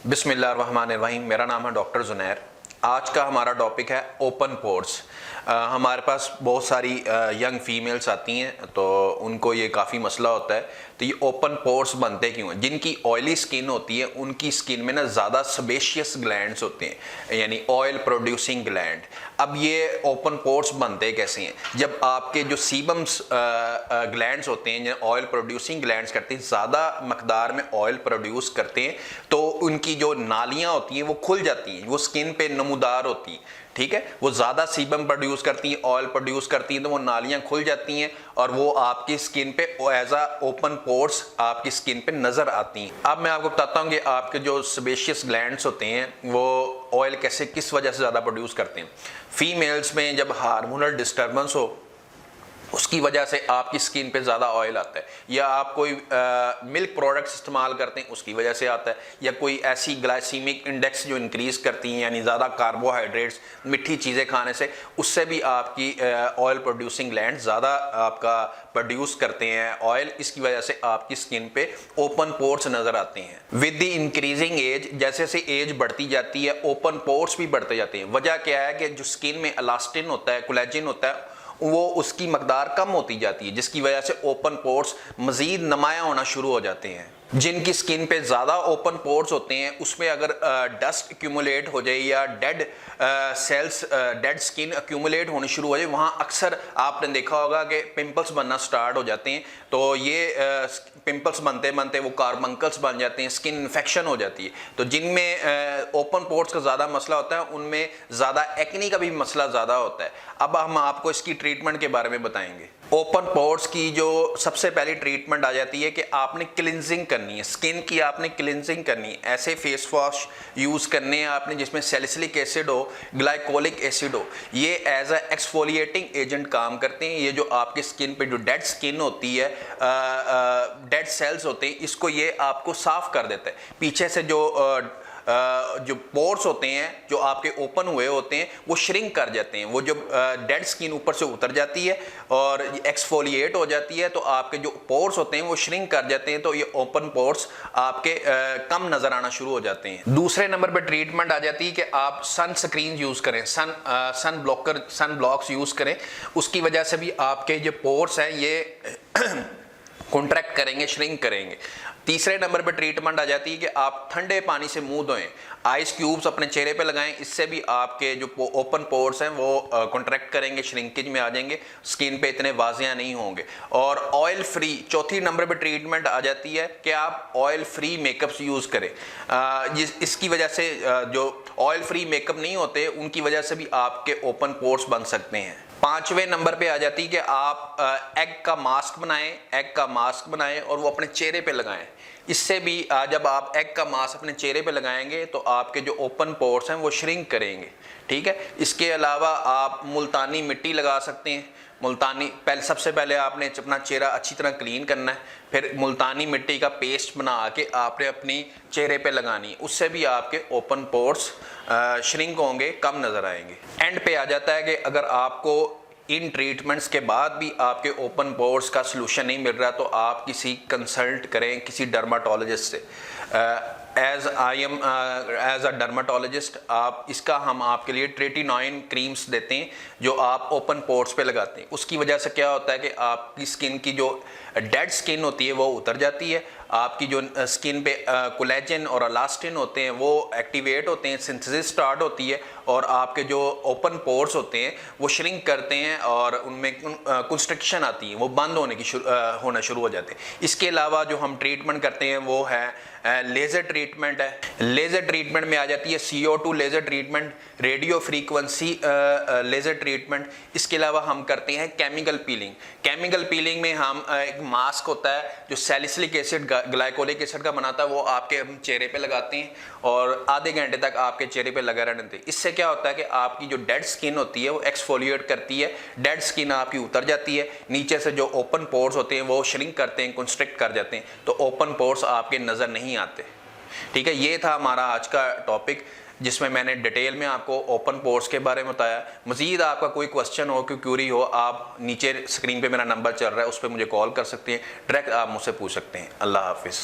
बिस्मिल्लाहिर्रहमानिर्रहीम। मेरा नाम है डॉक्टर जुनैर। आज का हमारा टॉपिक है ओपन पोर्स। हमारे पास बहुत सारी यंग फीमेल्स आती हैं तो उनको ये काफ़ी मसला होता है। तो ये ओपन पोर्स बनते क्यों हैं? जिनकी ऑयली स्किन होती है उनकी स्किन में ना ज़्यादा सेबेशियस ग्लैंड्स होते हैं, यानी ऑयल प्रोड्यूसिंग ग्लैंड। अब ये ओपन पोर्स बनते कैसे हैं? जब आपके जो सीबम्स ग्लैंड्स होते हैं, ऑयल प्रोड्यूसिंग ग्लैंड्स करते हैं, ज़्यादा मकदार में ऑयल प्रोड्यूस करते हैं तो उनकी जो नालियाँ होती हैं वो खुल जाती हैं, वो स्किन पे नमूदार होती हैं। ठीक है, वो ज़्यादा सीबम प्रोड्यूस करती हैं, ऑयल प्रोड्यूस करती हैं, तो वो नालियाँ खुल जाती हैं और वो आपकी स्किन पे एज आ ओपन पोर्स आपकी स्किन पे नज़र आती हैं। अब मैं आपको बताता हूँ कि आपके जो सेबेशियस ग्लैंड्स होते हैं वो ऑयल कैसे, किस वजह से ज़्यादा प्रोड्यूस करते हैं। फीमेल्स में जब हार्मोनल डिस्टर्बेंस हो उसकी वजह से आपकी स्किन पे ज़्यादा ऑयल आता है, या आप कोई मिल्क प्रोडक्ट्स इस्तेमाल करते हैं उसकी वजह से आता है, या कोई ऐसी ग्लाइसीमिक इंडेक्स जो इंक्रीज़ करती हैं, यानी ज़्यादा कार्बोहाइड्रेट्स मिठी चीज़ें खाने से, उससे भी आपकी ऑयल प्रोड्यूसिंग ग्लैंड ज़्यादा आपका प्रोड्यूस करते हैं ऑयल। इसकी वजह से आपकी स्किन पे ओपन पोर्स नज़र आते हैं। विद द इंक्रीजिंग एज, जैसे जैसे एज बढ़ती जाती है ओपन पोर्स भी बढ़ते जाते हैं। वजह क्या है कि जो स्किन में इलास्टिन होता है, कोलेजन होता है, वो उसकी मकदार कम होती जाती है, जिसकी वजह से ओपन पोर्स मज़ीद नुमायाँ होना शुरू हो जाते हैं। जिनकी स्किन पे ज़्यादा ओपन पोर्स होते हैं उसमें अगर डस्ट एक्यूमुलेट हो जाए या dead cells, dead skin accumulate होनी शुरू हो जाए, वहाँ अक्सर आपने देखा होगा कि पिंपल्स बनना स्टार्ट हो जाते हैं। तो ये पिंपल्स बनते बनते वो कार्बंकल्स बन जाते हैं, स्किन इन्फेक्शन हो जाती है। तो जिनमें ओपन पोर्स का ज़्यादा मसला होता है उनमें ज़्यादा एक्नी का भी मसला ज़्यादा होता है। अब हम आपको इसकी ट्रीटमेंट के बारे में बताएंगे। ओपन पोर्स की जो सबसे पहली ट्रीटमेंट आ जाती है कि आपने क्लिनजिंग करनी है, स्किन की आपने क्लिनजिंग करनी है। ऐसे फेस वॉश यूज़ करने हैं आपने जिसमें सैलिसिलिक एसिड हो, ग्लाइकोलिक एसिड हो। ये एज अ एक्सफोलिएटिंग एजेंट काम करते हैं। ये जो आपकी स्किन पे जो डेड स्किन होती है, डेड सेल्स होते हैं, इसको ये आपको साफ कर देता है। पीछे से जो पोर्स होते हैं जो आपके ओपन हुए होते हैं वो श्रिंक कर जाते हैं। वो जो डेड स्किन ऊपर से उतर जाती है और एक्सफोलिएट हो जाती है तो आपके जो पोर्स होते हैं वो श्रिंक कर जाते हैं, तो ये ओपन पोर्स आपके कम नज़र आना शुरू हो जाते हैं। दूसरे नंबर पर ट्रीटमेंट आ जाती है कि आप सन स्क्रीन यूज़ करें, सन ब्लॉक्स यूज़ करें। उसकी वजह से भी आपके जो पोर्स हैं ये कॉन्ट्रैक्ट करेंगे, श्रिंक करेंगे। तीसरे नंबर पे ट्रीटमेंट आ जाती है कि आप ठंडे पानी से मुंह धोएं, आइस क्यूब्स अपने चेहरे पे लगाएं। इससे भी आपके जो ओपन पोर्स हैं वो कॉन्ट्रैक्ट करेंगे, श्रिंकेज में आ जाएंगे, स्किन पे इतने वाजिया नहीं होंगे। और ऑयल फ्री, चौथी नंबर पे ट्रीटमेंट आ जाती है कि आप ऑयल फ्री मेकअप्स यूज़ करें। इसकी वजह से जो ऑयल फ्री मेकअप नहीं होते उनकी वजह से भी आपके ओपन पोर्स बन सकते हैं। पांचवें नंबर पे आ जाती है कि आप एग का मास्क बनाएं और वो अपने चेहरे पे लगाएं। इससे भी जब आप एग का मास्क अपने चेहरे पे लगाएंगे तो आपके जो ओपन पोर्स हैं वो श्रिंक करेंगे। ठीक है, इसके अलावा आप मुल्तानी मिट्टी लगा सकते हैं। सबसे पहले आपने अपना चेहरा अच्छी तरह क्लीन करना है, फिर मुल्तानी मिट्टी का पेस्ट बना के आपने अपनी चेहरे पे लगानी है। उससे भी आपके ओपन पोर्स श्रिंक होंगे, कम नज़र आएंगे। एंड पे आ जाता है कि अगर आपको इन ट्रीटमेंट्स के बाद भी आपके ओपन पोर्स का सलूशन नहीं मिल रहा तो आप कंसल्ट करें किसी डर्माटोलॉजिस्ट से। एज अ डर्माटोलॉजिस्ट हम आपके लिए ट्रेटिनॉइन क्रीम्स देते हैं जो आप ओपन पोर्स पे लगाते हैं। उसकी वजह से क्या होता है कि आपकी स्किन की जो डेड स्किन होती है वो उतर जाती है, आपकी जो स्किन पे कोलेजन और इलास्टिन होते हैं वो एक्टिवेट होते हैं, सिंथेसिस स्टार्ट होती है और आपके जो ओपन पोर्स होते हैं वो श्रिंक करते हैं और उनमें कंस्ट्रक्शन आती है, वो बंद होना शुरू हो जाते हैं। इसके अलावा जो हम ट्रीटमेंट करते हैं वो है लेज़र ट्रीटमेंट है। लेज़र ट्रीटमेंट में आ जाती है CO2 laser treatment, radio frequency laser treatment. इसके अलावा हम करते हैं केमिकल पीलिंग में हम एक मास्क होता है जो सैलिसिलिक एसिड ग्लाइकोलिक एसिड का बनाता है, वो आपके हम चेहरे पे लगाते हैं और आधे घंटे तक आपके चेहरे पे लगा रहते हैं। इससे क्या होता है कि आपकी जो डेड स्किन होती है वो एक्सफोलिएट करती है, डेड स्किन आपकी उतर जाती है, नीचे से जो ओपन पोर्स होते हैं वो श्रिंक करते हैं, कंस्ट्रिक्ट कर जाते हैं, तो ओपन पोर्स आपके नज़र नहीं आते। ठीक है, ये था हमारा आज का टॉपिक जिसमें मैंने डिटेल में आपको ओपन पोर्स के बारे में बताया। मज़ीद आपका कोई क्वेश्चन हो, कोई क्यूरी हो, आप नीचे स्क्रीन पे मेरा नंबर चल रहा है उस पर मुझे कॉल कर सकते हैं, डायरेक्ट आप मुझसे पूछ सकते हैं। अल्लाह हाफिज़।